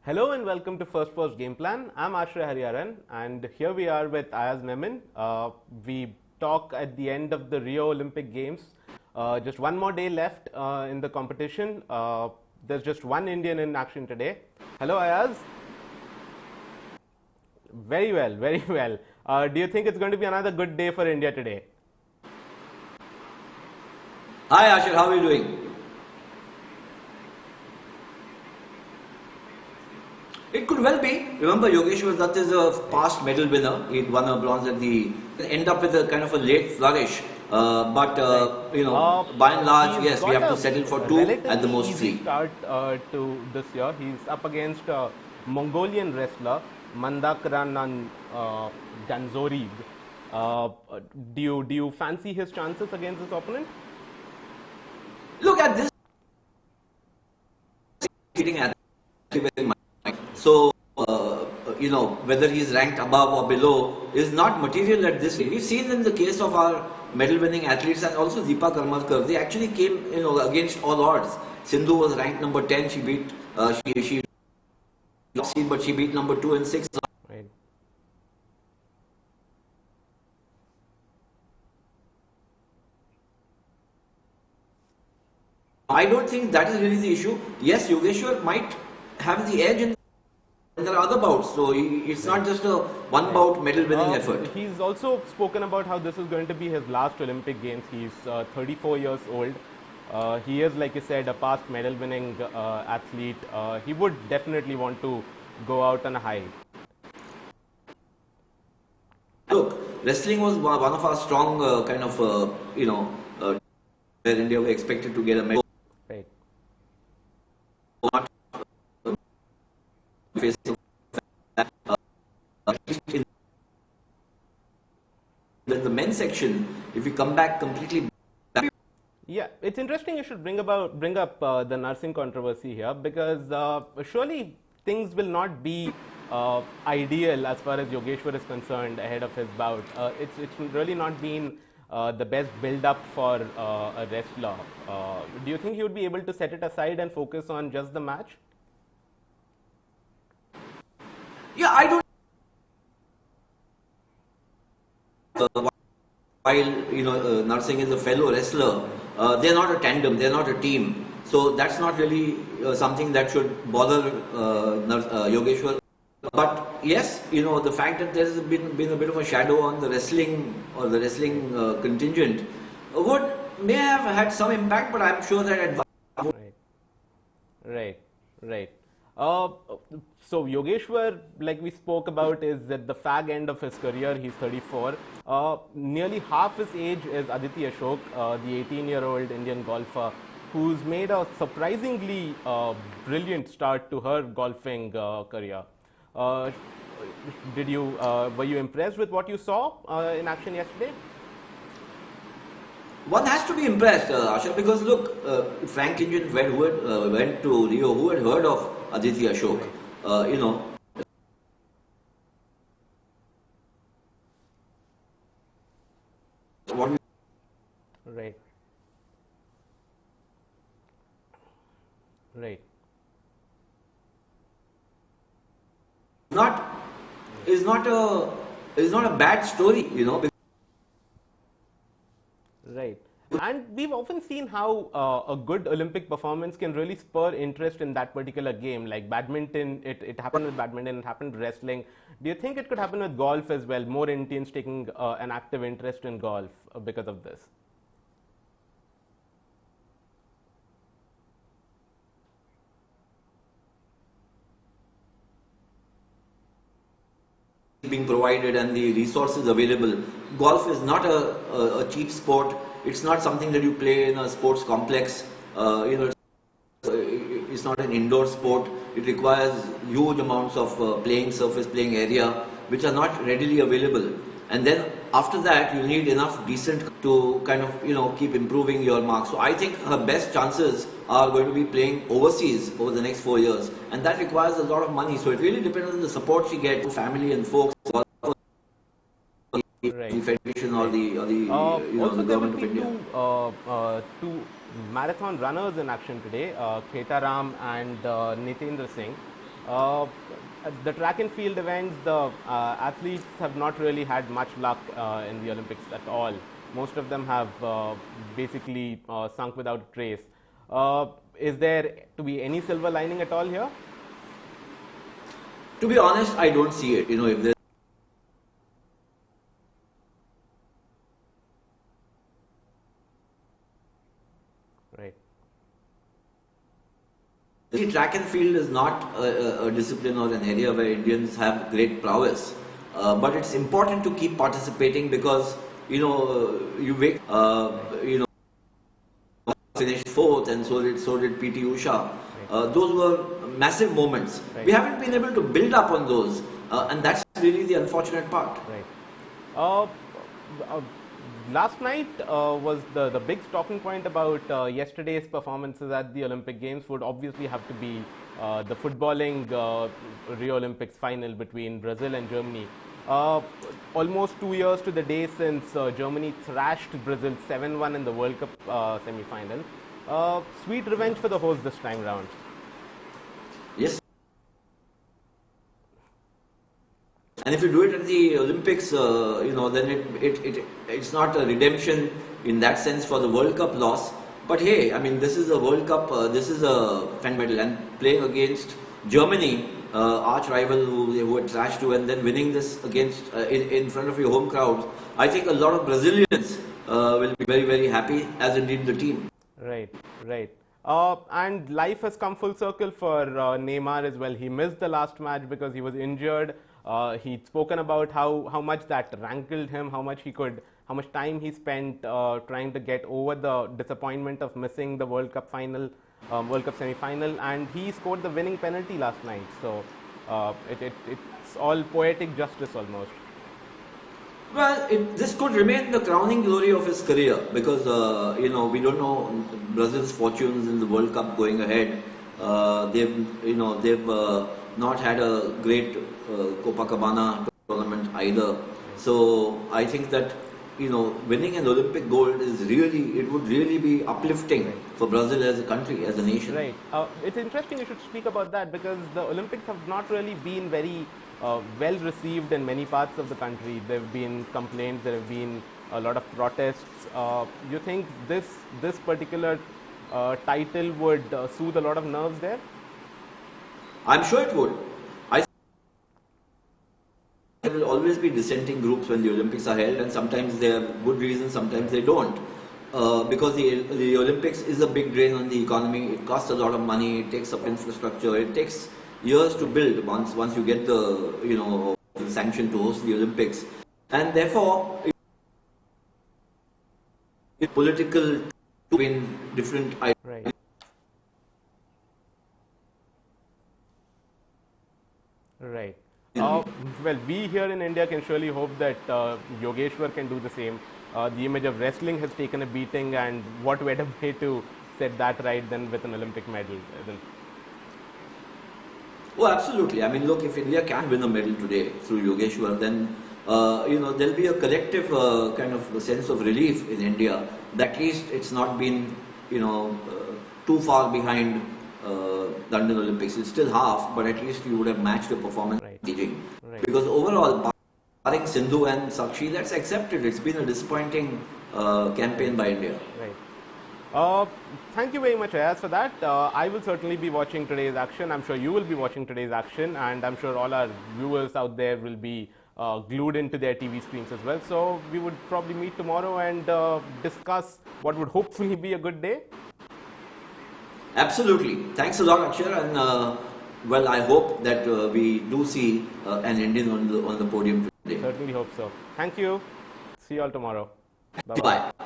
Hello and welcome to Firstpost Game Plan. I'm Ashray Hariharan and here we are with Ayaz Memon. We talk at the end of the Rio Olympic Games. Just one more day left in the competition. There's just one Indian in action today. Hello Ayaz. Very well, very well. Do you think it's going to be another good day for India today? Hi Ashir, how are you doing? It could well be. Remember, Yogeshwar Dutt is a past medal winner. He won a bronze at the end up with a kind of a late flourish. By and large, He's yes, we got have to a settle for two at the relatively most easy three. start to this year. He's up against Mongolian wrestler Mandakranan Ganzorig. Uh, do you fancy his chances against this opponent? Look at this hitting at very much. So, whether he's ranked above or below is not material at this stage. We've seen in the case of our medal-winning athletes and also Deepa Karmakar, they actually came, against all odds. Sindhu was ranked number 10. She beat, she lost, but she beat number 2 and 6. Right. I don't think that is really the issue. Yes, Yogeshwar might have the edge in. There are other bouts, so it's not just a one bout medal winning effort. He's also spoken about how this is going to be his last Olympic Games. He's 34 years old. He is, like you said, a past medal winning athlete. He would definitely want to go out on a high. Look, wrestling was one of our strong where India were expected to get a medal. Right. Not facing that, in the men's section, if we come back completely. Yeah, it's interesting you should bring up the nursing controversy here because surely things will not be ideal as far as Yogeshwar is concerned ahead of his bout. It's really not been the best build-up for a wrestler. Do you think he would be able to set it aside and focus on just the match? Yeah, I don't. While nursing is a fellow wrestler, they're not a tandem, they're not a team. So that's not really something that should bother Yogeshwar. But yes, the fact that there's been a bit of a shadow on the wrestling or the wrestling contingent may have had some impact, but I'm sure that Right, right. Uh, so Yogeshwar, like we spoke about, is at the fag end of his career. He's 34. Nearly half his age is Aditi Ashok, the 18-year-old Indian golfer, who's made a surprisingly brilliant start to her golfing career. Uh, were you impressed with what you saw in action yesterday? one has to be impressed, Asha, because look, Frank Injun went to Rio, who had heard of Aditi Ashok? You know, what Right, right, not is not a bad story, right. And we've often seen how a good Olympic performance can really spur interest in that particular game. Like badminton, it happened with badminton, it happened with wrestling. Do you think it could happen with golf as well? More Indians taking an active interest in golf because of this? being provided and the resources available. Golf is not a cheap sport. It's not something that you play in a sports complex. It's not an indoor sport. It requires huge amounts of playing surface, playing area, which are not readily available. And then after that, you need enough decent to kind of keep improving your marks. So I think her best chances are going to be playing overseas over the next 4 years, and that requires a lot of money. So it really depends on the support she gets from family and folks, or Right. the federation or Also, the there will government of be India. two marathon runners in action today, Kheta Ram and Nitendra Singh. Uh, the track and field events, the athletes have not really had much luck in the Olympics at all. Most of them have basically sunk without a trace. Is there to be any silver lining at all here? To be honest, I don't see it. If there's Right. See, track and field is not a discipline or an area where Indians have great prowess, but it's important to keep participating because you wake finished fourth, and so did PT Usha. Those were massive moments. Right. We haven't been able to build up on those, and that's really the unfortunate part. Right. Uh, uh, Last night was the big talking point about yesterday's performances at the Olympic Games would obviously have to be the footballing Rio Olympics final between Brazil and Germany. Almost 2 years to the day since Germany thrashed Brazil 7-1 in the World Cup semi-final. Sweet revenge for the host this time round. Yes. And if you do it at the Olympics, then it's not a redemption in that sense for the World Cup loss. But hey, I mean, this is a World Cup, this is a fan medal, and playing against Germany, arch rival who had trashed you, and then winning this against in front of your home crowd, I think a lot of Brazilians will be very, very happy, as indeed the team. Right, right. And life has come full circle for Neymar as well. He missed the last match because he was injured. He'd spoken about how much that rankled him, how much time he spent trying to get over the disappointment of missing the World Cup final, World Cup semi-final, and he scored the winning penalty last night. So it's all poetic justice almost. Well, this could remain the crowning glory of his career because we don't know Brazil's fortunes in the World Cup going ahead. They've not had a great Copacabana tournament either. So I think that winning an Olympic gold would really be uplifting for Brazil as a country, as a nation. Right. It's interesting you should speak about that because the Olympics have not really been very well received in many parts of the country. There have been complaints, there have been a lot of protests. You think this particular title would soothe a lot of nerves there? I'm sure it would. There will always be dissenting groups when the Olympics are held, and sometimes they have good reasons, sometimes they don't. Because the Olympics is a big drain on the economy. It costs a lot of money. It takes up infrastructure. It takes years to build once you get the sanction to host the Olympics, and therefore it's political between different ideas. Right. Right. Well, we here in India can surely hope that Yogeshwar can do the same. The image of wrestling has taken a beating, and what better way to set that right than with an Olympic medal? Oh, absolutely. I mean, look, if India can win a medal today through Yogeshwar, then there'll be a collective kind of sense of relief in India. That at least it's not been too far behind London Olympics. It's still half, but at least you would have matched your performance in Beijing. Right. Because overall, barring Sindhu and Sakshi, that's accepted. It's been a disappointing campaign by India. Right. Thank you very much, Ayaz, for that. I will certainly be watching today's action. I'm sure you will be watching today's action, and I'm sure all our viewers out there will be glued into their TV screens as well. So we would probably meet tomorrow and discuss what would hopefully be a good day. Absolutely. Thanks a lot, Akshar. And well, I hope that we do see an Indian on the podium today. Certainly hope so. Thank you. See you all tomorrow. Bye-bye. Bye.